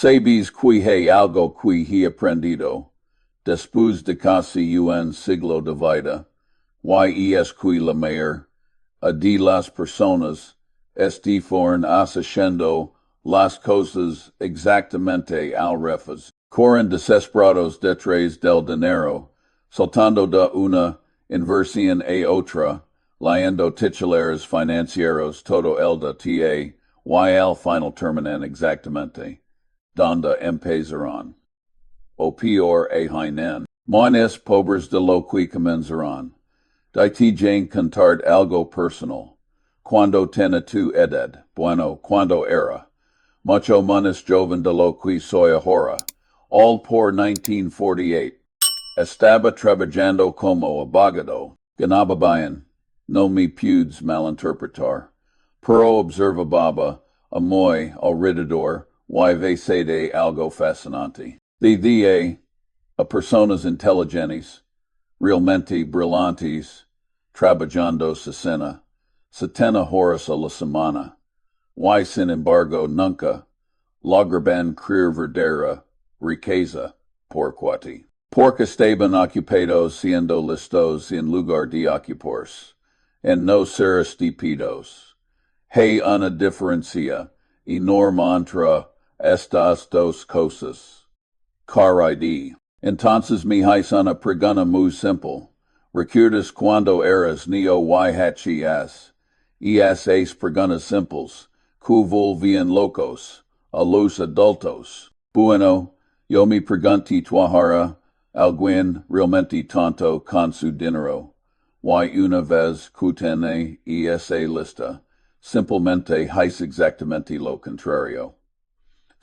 Sabes qui he algo qui he aprendido, después de casi un siglo de vida, es qui la mayor, a de las personas, fueron haciendo las cosas exactamente al revés. Corren desesperados detrás del dinero, saltando de una inversión a otra, leyendo titulares financieros todo el día, al final terminan exactamente donde empezaron. O peor ahinan. Moines pobres de lo que comenzaron. Tienen cantar algo personal. Cuando tiene tu edad, bueno, cuando era. Mucho menos joven de lo que soy ahora. All por 1948. Estaba trabajando como abogado. Ganaba bien. No me pudes malinterpretar. Pero observaba a muy alrededor y de algo fascinante. A personas inteligentes, realmente brillantes, trabajando 70 horas a la semana. Sin embargo, nunca lograban crear verdadera riqueza por cuati. Porque estaban ocupados siendo listos en lugar de ocuparse, en no ser estúpidos. Hay una diferencia enorme entre estas dos cosas. Car. Entonces me hice una pregunta muy simple. ¿Recuerdas cuando eras niño y hacías? Esas preguntas simples, que volvían locos a los adultos. Bueno, yo me pregunté ahora, ¿alguien realmente tonto con su dinero? Una vez que tiene esa lista, simplemente hice exactamente lo contrario.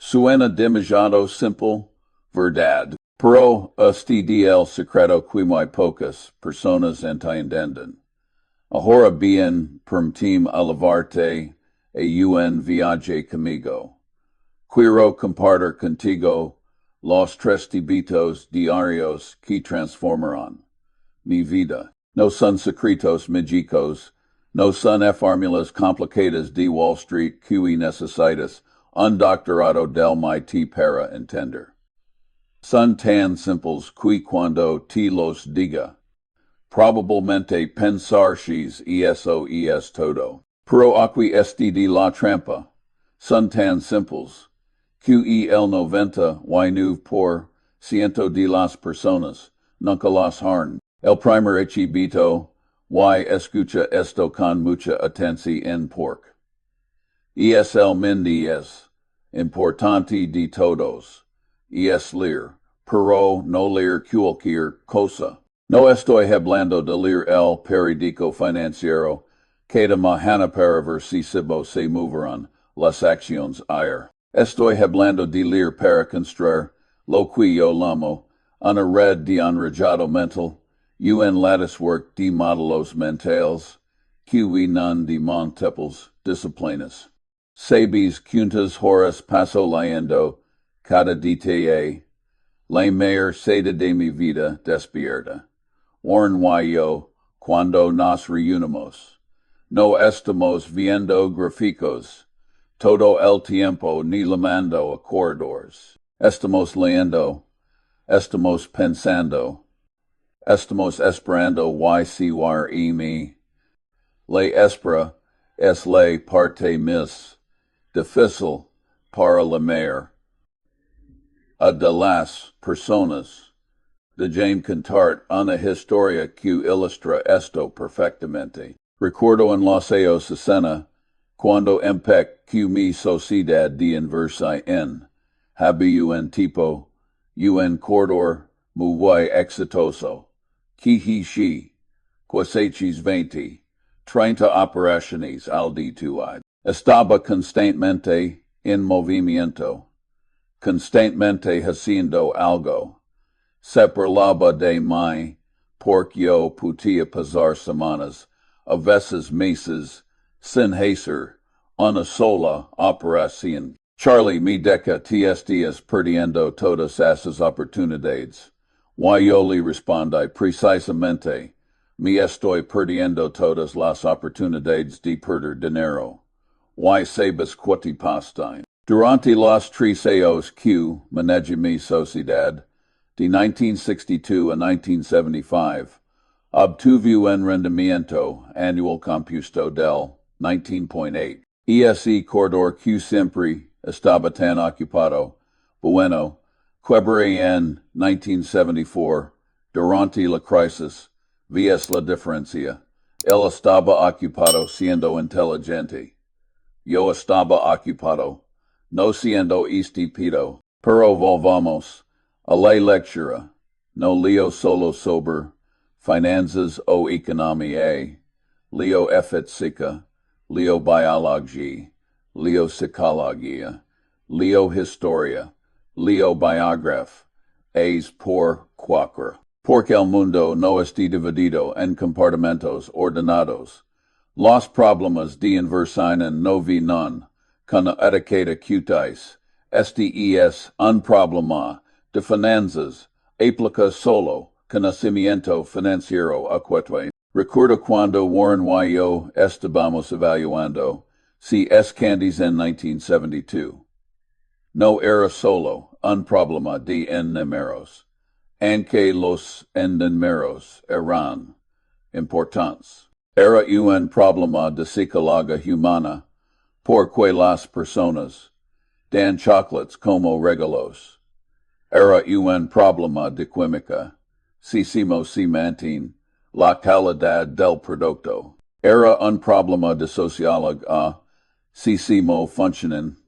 Suena demasiado simple, ¿verdad? Pero el secreto que muy pocas personas entienden. Ahora bien, permitim alevarte a un viaje conmigo. Quiero compartir contigo los tres hábitos diarios que transformarán mi vida. No son secretos mágicos, no son fórmulas complicadas de Wall Street que necesitas un doctorado del MIT para entender. Son tan simples que cuando te los diga, probablemente pensarás eso es todo. Pero aquí este de la trampa. Son tan simples que el 99% de las personas nunca las harán. El primer hábito, escucha esto con mucha atención porque es el más importante de todos. Es leer, pero no leer cualquier cosa. No estoy hablando de leer el periódico financiero que de mañana para ver si se moverán las acciones ayer. Estoy hablando de leer para construir lo que yo llamo una red de enrejado mental, un latticework de modelos mentales, que non de múltiples disciplinas. Sabes cuántas horas paso leyendo cada día, la mayor parte de mi vida despierta. Warren yo, cuando nos reunimos, no estamos viendo gráficos, todo el tiempo ni lamando a corredores. Estamos leyendo, estamos pensando, estamos esperando me. La espera es la parte más difícil para la mayor de las personas. De James Cantart una historia que ilustra esto perfectamente. Recuerdo en los años 60, cuando que mi sociedad de inversa había un tipo, un corredor muy exitoso, que he cosechas 30 operaciones al día. Estaba constantemente en movimiento, constantemente haciendo algo. Se parlaba de mí, porque yo podía pasar semanas, a veces meses, sin hacer una sola operación. Charlie me deja te estás perdiendo todas esas oportunidades. Yo le respondí precisamente, me estoy perdiendo todas las oportunidades de perder dinero. Sabes que te pasa? Durante los 3 años que manejé mi sociedad, de 1962 a 1975, obtuve un rendimiento anual compuesto del 19.8. Ese corredor que siempre estaba tan ocupado. Bueno, quebré en 1974, durante la crisis, ves la diferencia. Él estaba ocupado siendo inteligente. Yo estaba ocupado, no siendo estúpido. Pero volvamos a la lectura. No leo solo sobre finanzas o economía. Leo ética, leo biología, leo psicología, leo historia, leo biografía. Es por cualquier. Porque el mundo no está dividido en compartimentos ordenados. Los problemas de inversión no vienen con etiqueta cutis. Este es un problema de finanzas. Aplica solo conocimiento financiero acuete. Recuerda cuando Warren y yo estábamos evaluando si candies en 1972. No era solo un problema de números. Aunque los números eran importantes. Era un problema de psicología humana, porque las personas dan chocolates como regalos. Era un problema de química, si se mantiene la calidad del producto. Era un problema de sociología, si funcionan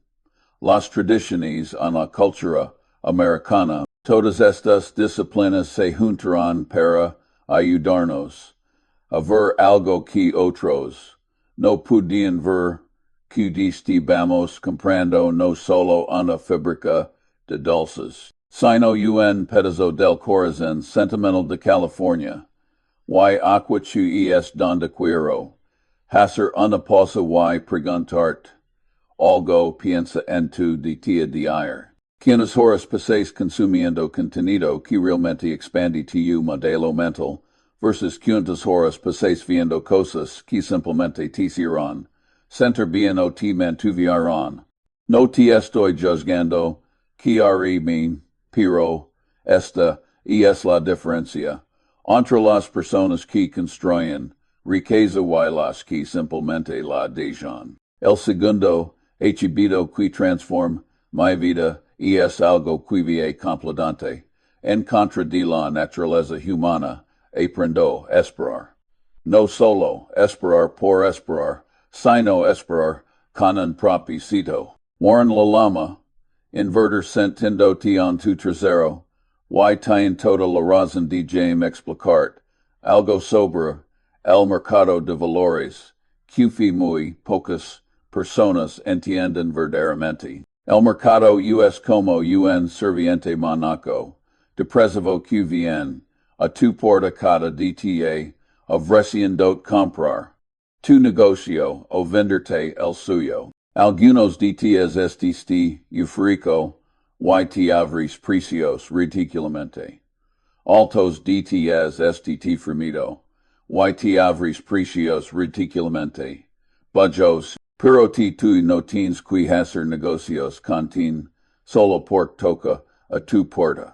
las tradiciones en la cultura americana. Todas estas disciplinas se juntaron para ayudarnos a ver algo que otros no podían ver, que estábamos comprando no solo una fábrica de dulces, sino un pedazo del corazón sentimental de California. Y aqua chu es donde quiero hacer una pausa y preguntarte algo piensa en tu día de ayer. ¿Quiénes horas pasáis consumiendo contenido que realmente expande tu modelo mental versus cuántas horas pasáis viendo cosas que simplemente te hicieron sentir bien o te mantuvieron? No te estoy juzgando, que mean, pero esta es la diferencia entre las personas que construyen riqueza y las que simplemente la dejan. El segundo hábito que transforma mi vida es algo que vi completamente en contra de la naturaleza humana. Aprendo a esperar. No solo esperar por esperar, sino esperar con un propósito. Warren la lama, invertir sentindo en tu trasero, y tiene toda la razón de James explicar algo sobre el mercado de valores, que muy pocas personas entienden verdaderamente. El mercado es como un serviente monaco, depresivo que viene a tu puerta cada día, ofreciendo comprar tu negocio o venderte el suyo. Algunos días este eufórico y te abres precios ridículamente. Altos días este fremido y te abres precios ridículamente. Bajos, pero tú no tienes que hacer negocios contin solo por toca a tu puerta.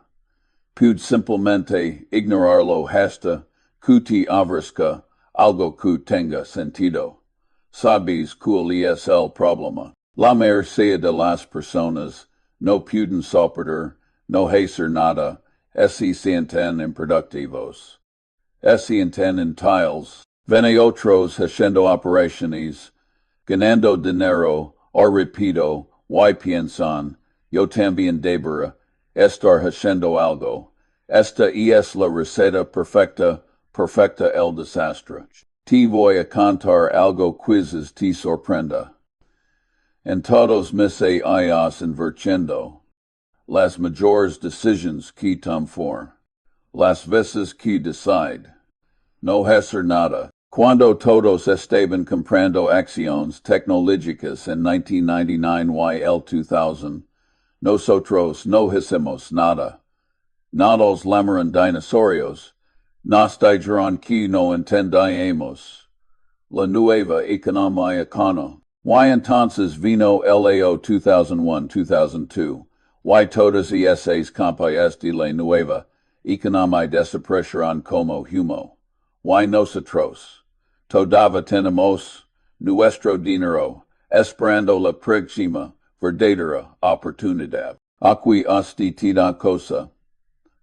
Pude simplemente ignorarlo hasta que te ofrezca algo que tenga sentido. Sabes cuál es el problema. La mayoría de las personas no pueden soportar, no hacer nada, se sienten improductivos. Se sienten inútiles. Ven otros haciendo operaciones, ganando dinero, o repito, y piensan, yo también debería estar haciendo algo. Esta es la receta perfecta el desastre. Te voy a contar algo quizás te sorprenda. En todos mis años invirtiendo, las mayores decisiones que tomo, las veces que decide, no hacer nada. Cuando todos estaban comprando acciones tecnológicas en 1999 y el 2000, nosotros no hicimos nada. Nados llamaron dinosaurios, nos dijeron que no entendíamos la nueva economía cano. Y entonces vino lao 2001-2002. Y todas esas compañías de la nueva economía desaparecieron como humo. Y nosotros todavía tenemos nuestro dinero, esperando la próxima verdadera oportunidad. Aquí esta cosa.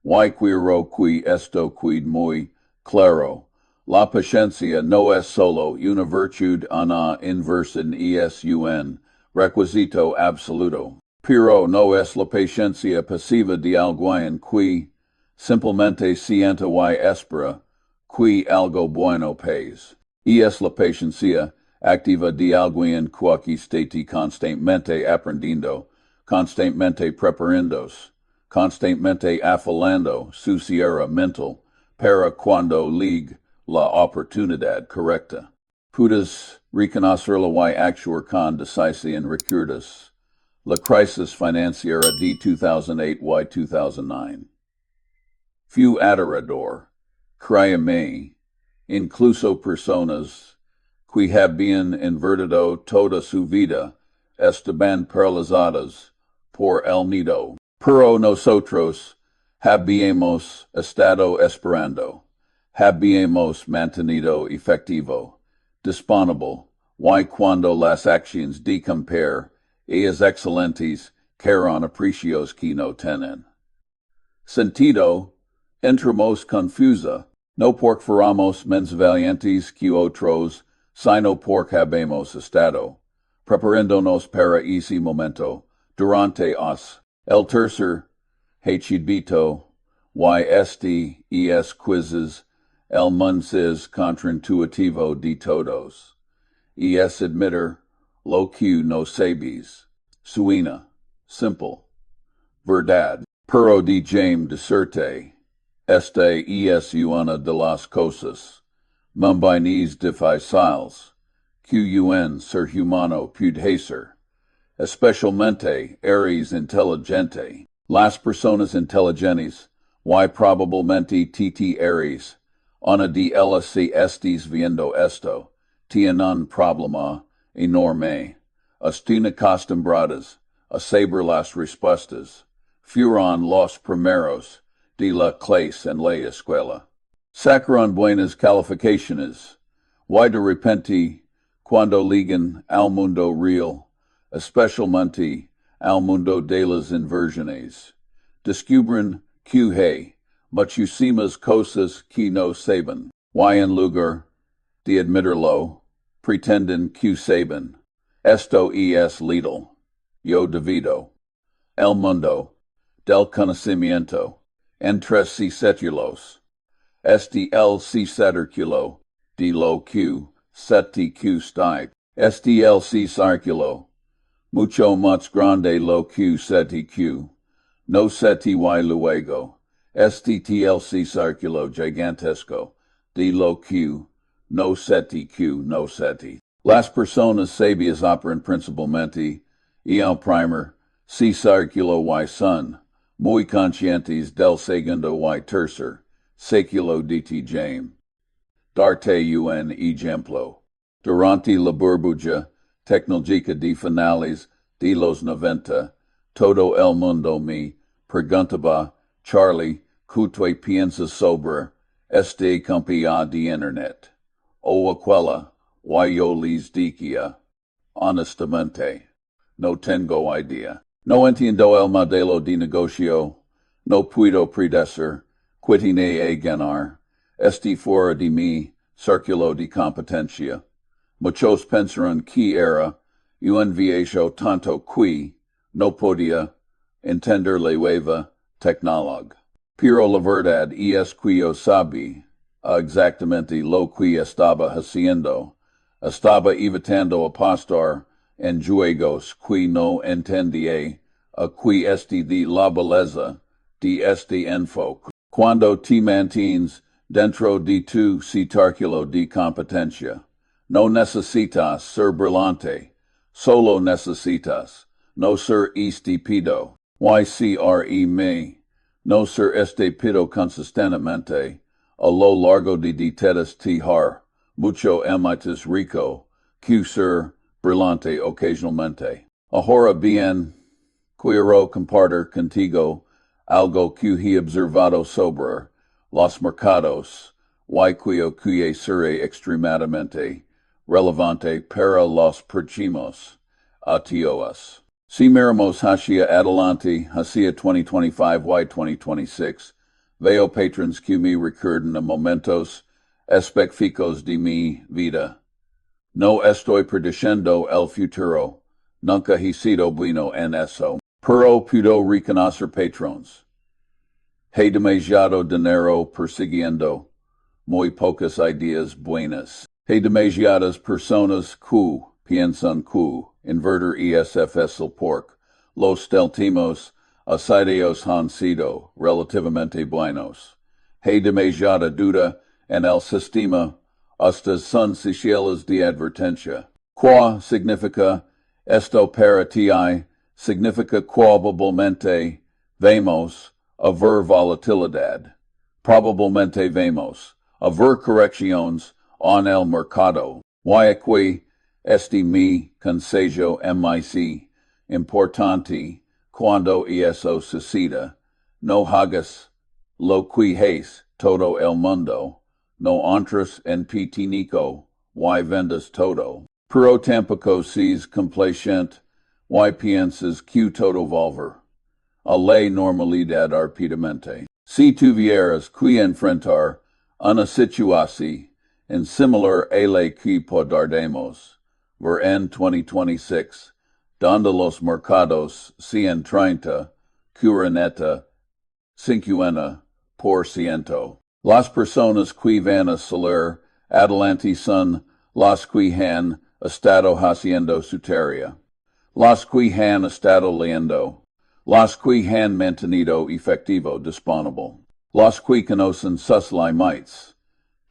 Y quiero que esto quede muy claro. La paciencia no es solo una virtud ana inversa es un requisito absoluto. Pero no es la paciencia pasiva de alguien que simplemente siente y espera que algo bueno pase. Es la paciencia activa de alguien que esté constantemente aprendiendo, constantemente preparándose, constantemente afilando su sierra mental para cuando llegue la oportunidad correcta. Puedes reconocerlo y actuar con decisión en recuerdos. La crisis financiera de 2008 y 2009. Fue aterrador, créame, incluso personas que habían invertido toda su vida estaban paralizadas por el miedo. Pero nosotros habíamos estado esperando, habíamos mantenido efectivo, disponible, y cuando las acciones de comprar es excelentes, caron a precios que no tienen sentido, entramos confusa, no porque fuéramos menos valientes que otros, sino porque habemos estado preparándonos para ese momento, durante el tercer hechibito, y este es quizzes, el más contraintuitivo de todos, y es admitir lo que no sabes, suena, simple, verdad, pero de James de Certe, este es una de las cosas, mumbainis difíciles, que ser humano puede hacer, especialmente eres inteligente. Las personas inteligentes, y probablemente eres, una de ellas si estés viendo esto, tienen un problema enorme. Están acostumbradas a saber las respuestas. Fueron los primeros de la clase en la escuela. Sacaron buenas calificaciones. Y de repente, cuando llegan al mundo real, especialmente al mundo de las inversiones, descubren que hay muchísimas cosas que no saben. Y en lugar de admitirlo, pretenden que saben. Esto es letal. Yo divido el mundo del conocimiento entre círculos. Este el círculo de lo que seti que está. Este el círculo mucho más grande lo que seti que no seti y luego. Este el círculo gigantesco de lo que no seti que no seti. Las personas sabias operan principalmente y el primer círculo y son muy conscientes del segundo y tercer século de James. Darte un ejemplo. Durante la burbuja tecnológica de finales de los 90, todo el mundo me preguntaba, Charlie, ¿qué tú piensas sobre esta compañía de Internet? O aquella, y yo les decía, honestamente, no tengo idea. No entiendo el modelo de negocio, no puedo predecir, quitine a ganar, este fuera de mi círculo de competencia. Muchos pensaron que era un viejo tanto que no podía entender la nueva tecnología. Pero la verdad es que yo sabía exactamente lo que estaba haciendo. Estaba evitando apostar en juegos que no entendía a que este de la belleza de este enfoque. Cuando te mantienes dentro de tu círculo de competencia, no necesitas ser brillante, solo necesitas no ser estúpido. YCRE no ser estúpido consistentemente, a lo largo de décadas te har mucho más rico que ser brillante occasionalmente. Ahora bien, quiero compartir contigo algo que he observado sobre los mercados, y creo que será extremadamente relevante para los próximos años. Si miramos hacia adelante, hacia 2025 y 2026, veo patrons que me recuerdan a momentos específicos de mi vida. No estoy prediciendo el futuro, nunca he sido bueno en eso. Pero puedo reconocer patrons. He demasiado dinero persiguiendo muy pocas ideas buenas. He demasiadas personas que piensan que invertir ESFS el pork. Los últimos asedios han sido relativamente buenos. He demasiada duda en el sistema. Estas son señales de advertencia. ¿Qué significa esto para ti? Significa probablemente vemos haber volatilidad. Probablemente vemos haber correcciones en el mercado. Y aquí este mi consejo MIC importante cuando eso suceda. No hagas lo que hace todo el mundo. No entres en pitinico, y vendas todo. Pero tampoco seas complacente, y piensas que todo volver a la normalidad rápidamente. Si tuvieras que enfrentar una situación similar a la que podremos ver en 2026, donde los mercados 130, 40, 50%. Las personas que van a salir adelante son las que han estado haciendo su tarea, las que han estado leyendo, las que han mantenido efectivo disponible, las que conocen sus límites.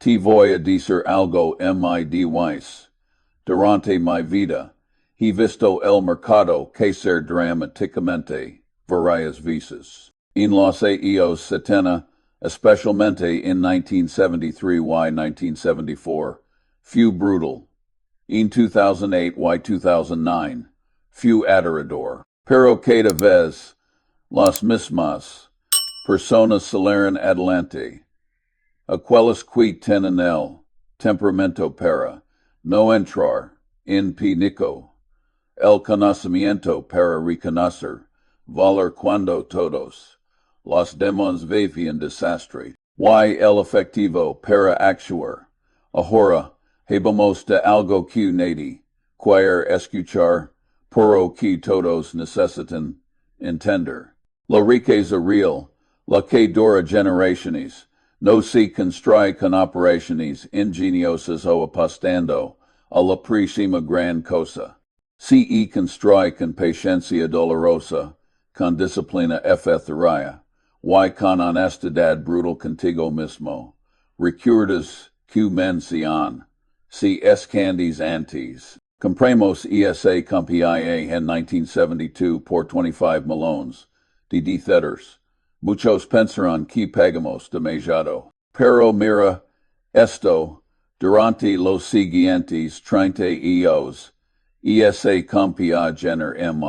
Te voy a decir algo midwise. Durante mi vida, he visto el mercado crecer dramáticamente varias veces. En los años 70, especialmente en 1973 y 1974, fue brutal. En 2008 y 2009, fue aterrador. Pero cada vez las mismas personas salieron adelante. Aquellas que tienen el temperamento para no entrar en pánico, el conocimiento para reconocer valor cuando todos los demás viven desastre, y el efectivo para actuar. Ahora, habemos de algo que nadie quiere escuchar, pero que todos necesitan entender. La riqueza real, la que dura generaciones, no se construye con operaciones ingeniosas o apostando a la próxima gran cosa. Se construye con paciencia dolorosa, con disciplina efectuaria, y con honestidad brutal contigo mismo. Recuerdas que mención, si escandis antes. Compramos esa compañía en 1972 por 25 millones de dólares. Muchos pensaron que pagamos demasiado. Pero mira esto, durante los siguientes 30 años, esa compañía genera M-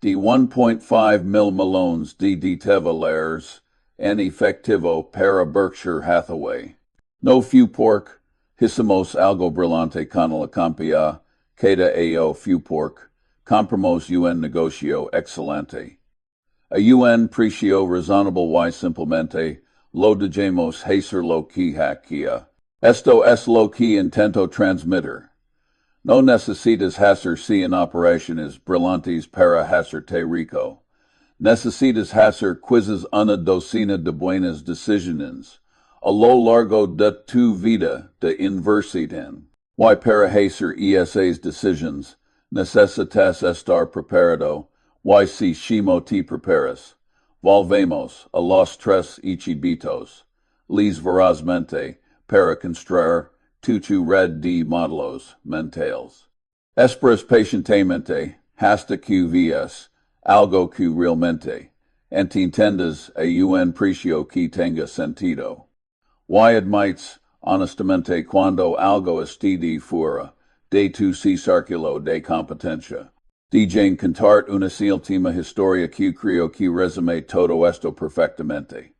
de 1.5 mil millones de dólares en efectivo para Berkshire Hathaway. No fue porque hicimos algo brillante con la compañía, cada año fue porque compramos un negocio excelente. A un precio razonable y simplemente lo dejamos hacer lo que hacía. Esto es lo que intento transmitir. No necesitas hacer 100 operaciones brillantes para hacerte rico. Necesitas hacer quizás una docena de buenas decisiones a lo largo de tu vida de inversión. Y para hacer esas decisiones, necesitas estar preparado. Y si shimo te preparas, volvemos a los tres hichibitos, les verazmente, para construir tu red de modelos mentales. Esperas pacientemente hasta que veas algo que realmente entiendas a un precio que tenga sentido. Y admites honestamente cuando algo esté de fuera de tu si circulo de competencia. DJ contart una última historia que creo que resume todo esto perfectamente.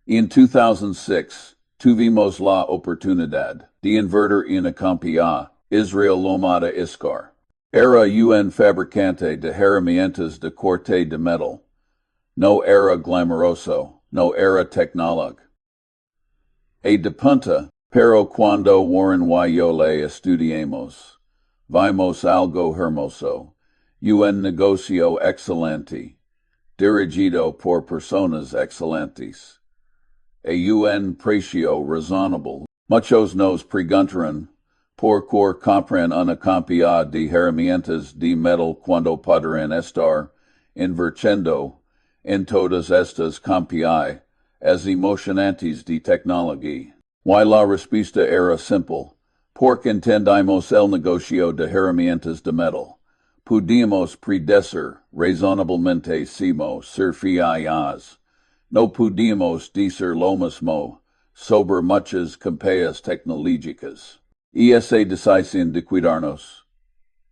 In 2006, tuvimos la oportunidad de invertir una compañía Israel llamada Iscar. Era un fabricante de herramientas de corte de metal. No era glamoroso, no era tecnólogo. De punta, pero cuando Warren y yo le estudiamos, vimos algo hermoso, un negocio excelente, dirigido por personas excelentes. Un precio razonable. Muchos nos preguntarán, ¿por qué compran una cantidad de herramientas de metal cuando podrán estar invirtiendo en todas estas cantidades emocionantes de tecnología? Y la respuesta era simple, porque entendemos el negocio de herramientas de metal. Pudimos predecir razonablemente simo surfias. No pudimos decir lo mismo sobre muchas compañías tecnológicas. Y esa decisión de cuidarnos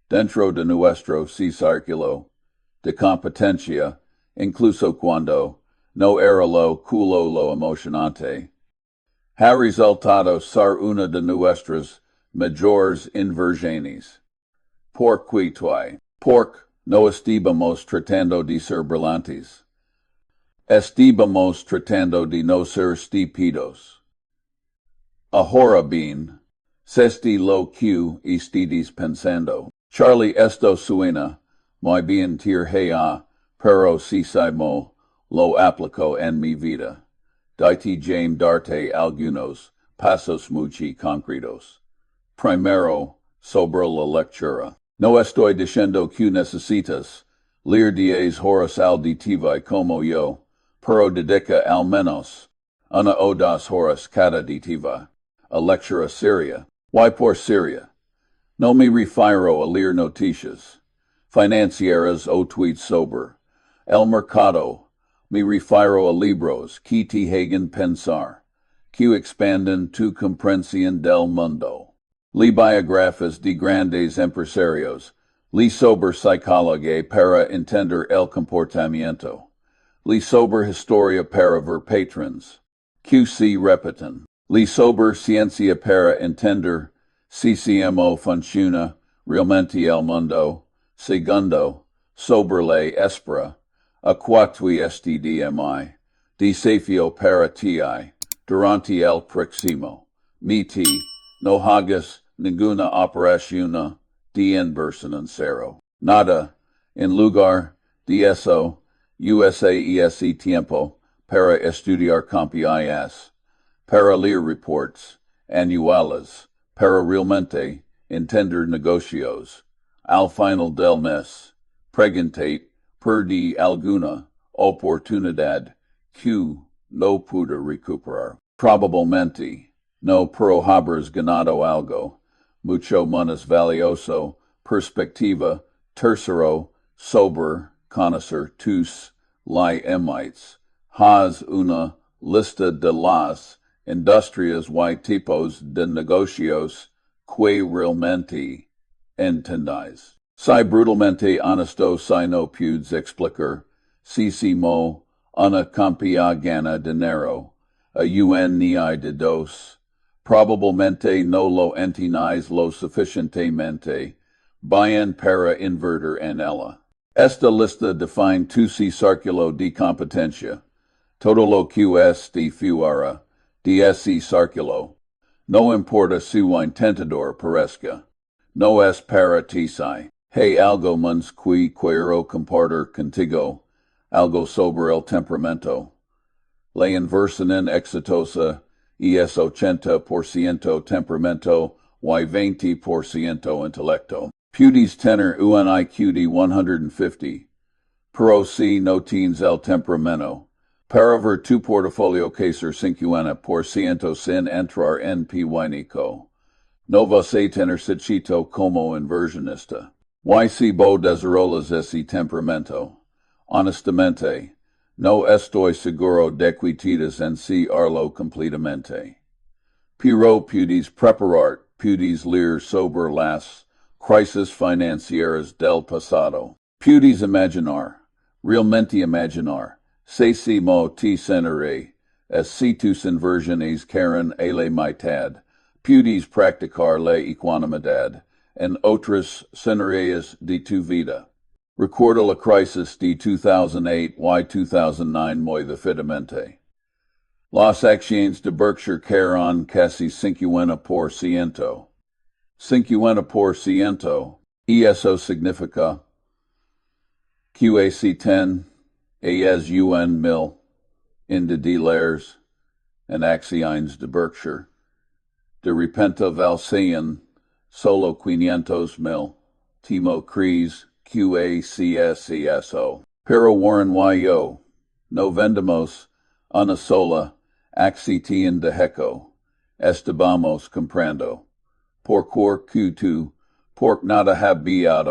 dentro de nuestro círculo de competencia, incluso cuando no era lo culo lo emocionante, ha resultado ser una de nuestras mayores inversiones. Porque no estábamos tratando de ser brillantes. Estábamos tratando de no ser estúpidos. Ahora bien, cesti lo que estáis pensando. Charlie, esto suena muy bien tirhea, pero si saimo lo aplico en mi vida. Dite James darte algunos pasos muy concretos. Primero, sobre la lectura. No estoy diciendo que necesitas leer 10 horas al día como yo, pero dedica al menos una o 2 horas cada día a lectura seria. Y por seria, no me refiero a leer noticias financieras o tweets sobre el mercado. Me refiero a libros que te hagan pensar, que expanden tu comprensión del mundo. Li biografías de grandes empresarios, li sobre psicología para entender el comportamiento, li sobre historia para ver patrons, que se repiten, li sobre ciencia para entender si cómo funciona realmente el mundo, segundo, sobre la espera, a quatui stdmi, desafio para ti, durante el próximo, miti, no hagas ninguna operación de inversión cero. Nada, en lugar de eso, usa ese tiempo para estudiar compañías, para leer reports anuales, para realmente entender negocios. Al final del mes, preguntate perdí alguna oportunidad que no pude recuperar. Probablemente, no, pero habers ganado algo, mucho más valioso, perspectiva, tercero, sobre, conocer tus límites. Haz una lista de las industrias y tipos de negocios que realmente entendáis. Si brutalmente honesto si no puedes explicar, si mo una compañía gana dinero, a un ni de dos, probablemente no lo entiendes lo suficientemente bien para invertir en ella. Esta lista define tu círculo de competencia, todo lo que es de fuera de ese círculo. No importa su intentador parezca, no es para ti si. Hey, algo más que quiero compartir contigo, algo sobre el temperamento. La inversión exitosa es 80% temperamento y 20% intelecto. Puedes tener un IQ de 150, pero si no tienes el temperamento, para ver tu portafolio crecer 50% sin entrar en pánico. No vas a tener éxito como inversionista. Y si vos desarrollas ese temperamento, honestamente, no estoy seguro de que tienes en sí arlo completamente. Pero puedes preparar pudis lir sober las crisis financieras del pasado. Pudis imaginar, realmente imaginar, se si mo te senere, es si tus inversiones Karen a la mitad, pudis practicar la equanimidad, en otras scenarios de tu vida. Recuerda la crisis de 2008 y 2009 muy vividamente. Las acciones de Berkshire cayeron casi 50%. 50%, y eso significa QAC10, ASUN 1000, de dólares en acciones de Berkshire. De repente valían solo 500,000, Timo Crees, QACSCSO. Pero Warren y yo no vendemos una sola acción de heco. Estábamos comprando. Por nada había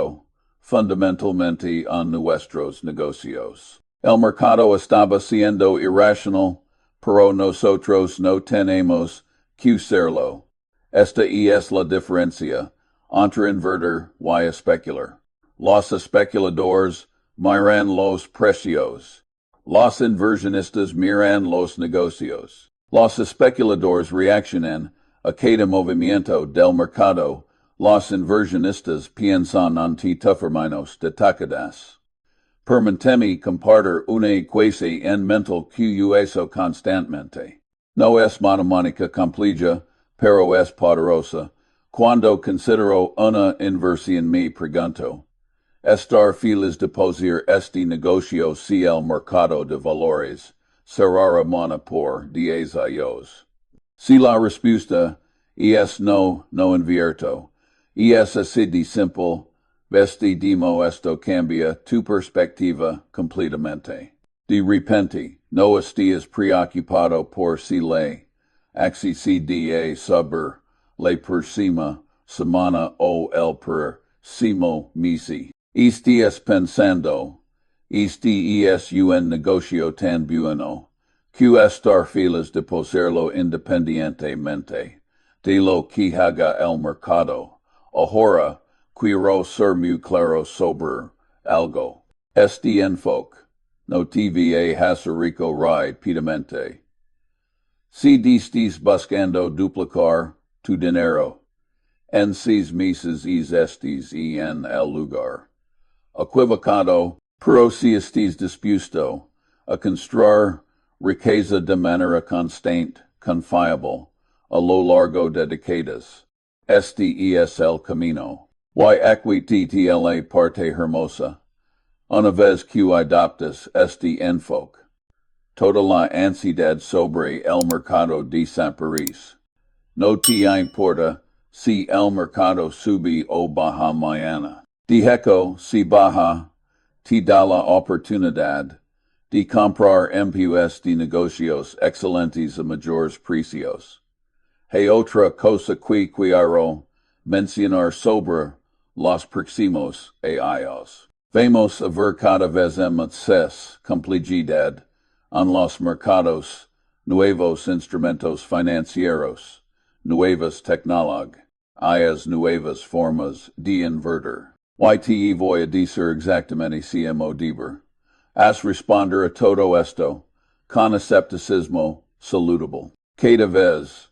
fundamentalmente en nuestros negocios. El mercado estaba siendo irracional, pero nosotros no tenemos que serlo. Esta es la diferencia entre invertir y especular. Los especuladores miran los precios. Los inversionistas miran los negocios. Los especuladores reaccionan a cada movimiento del mercado. Los inversionistas piensan en términos de tacadas. Permíteme compartir una ecuación en mental que uso constantemente. No es matemática compleja, pero es poderosa. Cuando considero una inversión me pregunto, ¿estar feliz de poseer este negocio si el mercado de valores cerrara mañana por 10 años? Si la respuesta es no invierto, y es así de simple, dimo esto cambia tu perspectiva completamente. De repente, no estés preocupado por si la acción subir la próxima semana o el próximo mes. Estés pensando, este es un negocio tan bueno, que estar feliz de poseerlo independientemente de lo que haga el mercado. Ahora, quiero ser muy claro sobre algo. Este enfoque no te va a hacer rico rápidamente. Si estés buscando duplicar tu dinero en 6 meses estés en el lugar equivocado, pero si estés dispuesto a construir riqueza de manera constante, confiable, a lo largo de décadas, este es el camino. Y aquí la parte hermosa. Una vez que adoptas este enfoque, toda la ansiedad sobre el mercado desaparece. No te importa si el mercado sube o baja mañana. Dijeco, si baja, te da la oportunidad de comprar MPUs de negocios excelentes a mayores precios. Hay otra cosa que quiero mencionar sobre los próximos años. Vamos a ver cada vez más complejidad en los mercados, nuevos instrumentos financieros, nuevas tecnologías, nuevas formas de invertir. Y voy a decir exactamente como deber. Haz responder a todo esto con escepticismo saludable. Cada vez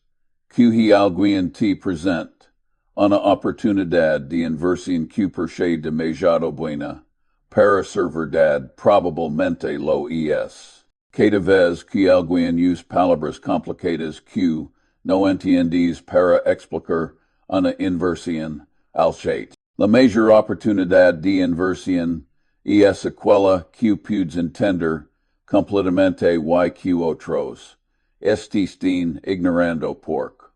que alguien te presenta una oportunidad de inversión que parece demasiado buena para ser verdad, probablemente lo es. Cada vez que alguien usa palabras complicadas que no entiendes para explicar una inversión al chat. La mayor oportunidad de inversión es aquella que puedes entender completamente y que otros estén ignorando porque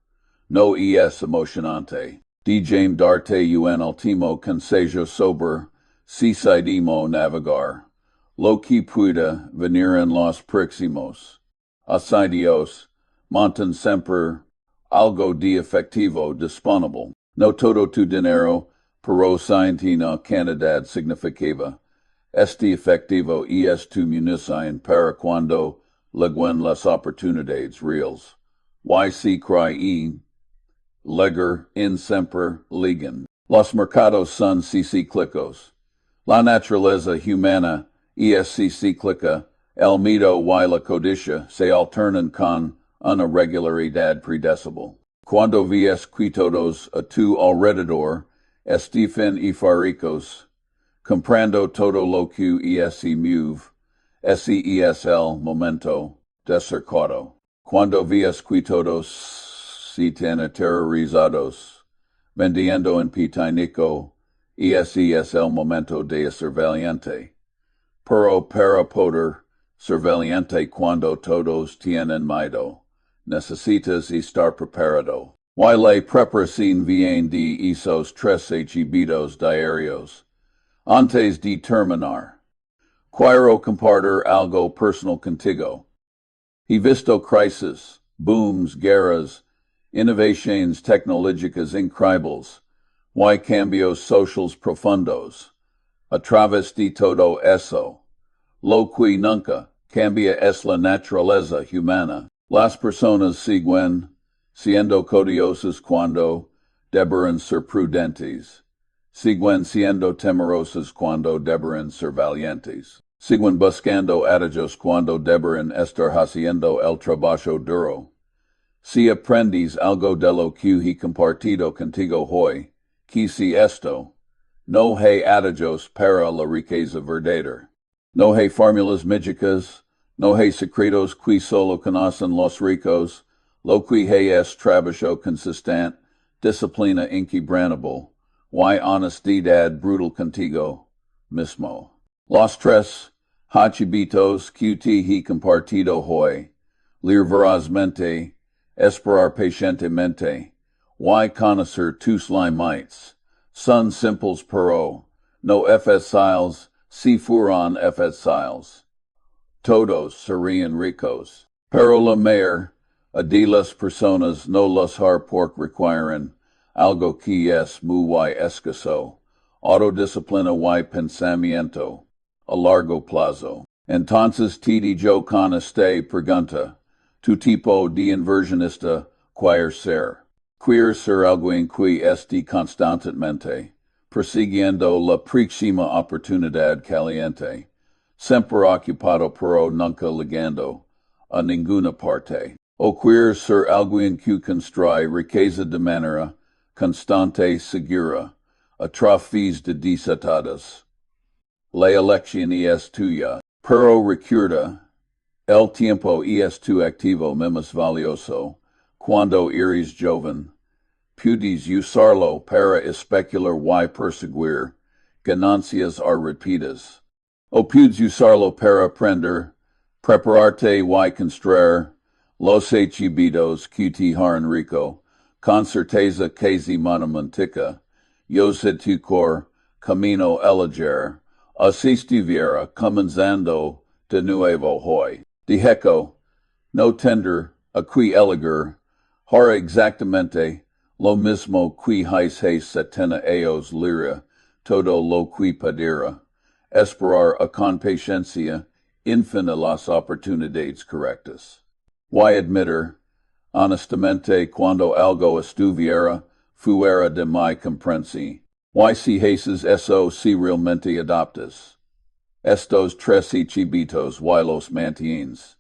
no es emocionante. Déjame darte un último consejo sobre si sabemos navegar, lo que pueda venir en los próximos años, mantén siempre algo de efectivo disponible. No todo tu dinero, pero sin una cantidad significativa. Este efectivo es tu munición para cuando lleguen las oportunidades reales. Y si crees leger, in semper, ligen. Los mercados son cíclicos. La naturaleza humana es cíclica. El mito y la codicia se alternan con una regularidad predecible. Cuando ves que todos a tu alrededor están eufóricos, comprando todo lo que se mueve, ese es el momento decercado. Cuando ves que todos se están aterrorizados, vendiendo en pitanico, ese es el momento de surveillante. Pero para poder surveillante cuando todos tienen miedo, necesitas estar preparado. Y la preparación viene de esos tres hábitos diarios. Antes de terminar, quiero compartir algo personal contigo. He visto crisis, booms, guerras, innovaciones tecnológicas increíbles, y cambios sociales profundos. A través de todo eso, lo que nunca cambia es la naturaleza humana. Las personas siguen siendo codiciosas cuando deberán ser prudentes. Siguen siendo temerosas cuando deberán ser valientes. Siguen buscando atajos cuando deberán estar haciendo el trabajo duro. Si aprendes algo de lo que he compartido contigo hoy, quizá esto, no hay atajos para la riqueza verdadera. No hay fórmulas mágicas, no hay secretos que solo conocen los ricos, lo que hay es trabajo consistente, disciplina inquebrantable, y honestidad brutal contigo mismo. Los tres hábitos que te he compartido hoy, leer verazmente, esperar pacientemente, y conocer tus limites, son simples pero no fáciles. Si fueran fáciles, todos serían ricos. Pero la mayoría de las personas no los har porque requieren algo que es muy escaso, autodisciplina y pensamiento a largo plazo. Entonces te digo con esta pregunta, tu tipo de inversionista quiere ser. Quiere ser alguien que esté constantemente persiguiendo la próxima oportunidad caliente, siempre ocupado pero nunca llegando a ninguna parte. O quiere ser alguien que construye riqueza de manera constante y segura, a través de desatadas. La elección es tuya, pero recuerda, el tiempo es tu activo más valioso, cuando eres joven. Puedes usarlo para especular y perseguir ganancias rápidas. O puedes usarlo para aprender, prepararte y construir los hábitos que te harán rico, con certeza casi monumentica. Yo sé tu cor, camino elegir, así estuviera comenzando de nuevo hoy. Dijeco, no tender a qui elegir, hará exactamente lo mismo que hay setenta años lira, todo lo que pudiera, esperar a con paciencia infinitas las oportunidades correctas. Y admitir, honestamente, cuando algo estuviera fuera de mi comprensión. Y si haces eso si realmente adoptas estos tres hábitos y los mantienes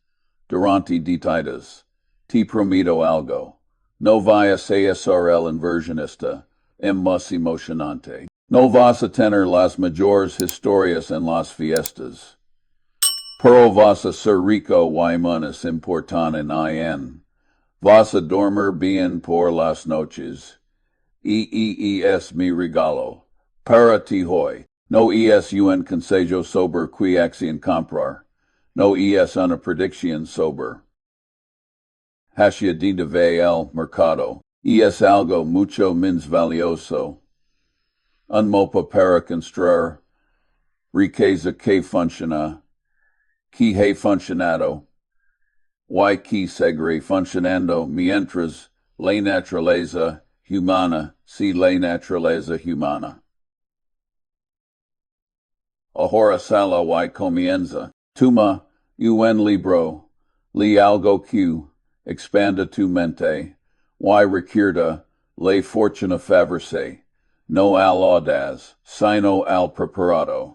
durante décadas, te prometo algo. No vayas a ser el inversionista, más emocionante. No vas a tener las mayores historias en las fiestas. Pero vas a ser rico y menos importante en. Vas a dormir bien por las noches. Es mi regalo. Para ti hoy. No es un consejo sobre que acción comprar. No es una predicción sobre hacia de ve el mercado. Es algo mucho menos valioso. Un mopa para construir riqueza que funciona, que ha funcionado, y que seguirá funcionando mientras la naturaleza humana si la naturaleza humana. Ahora sala y comienza. Toma un libro, lee algo que expanda tu mente, y recuerda ley fortuna faverse, no al audaz, sino al preparado.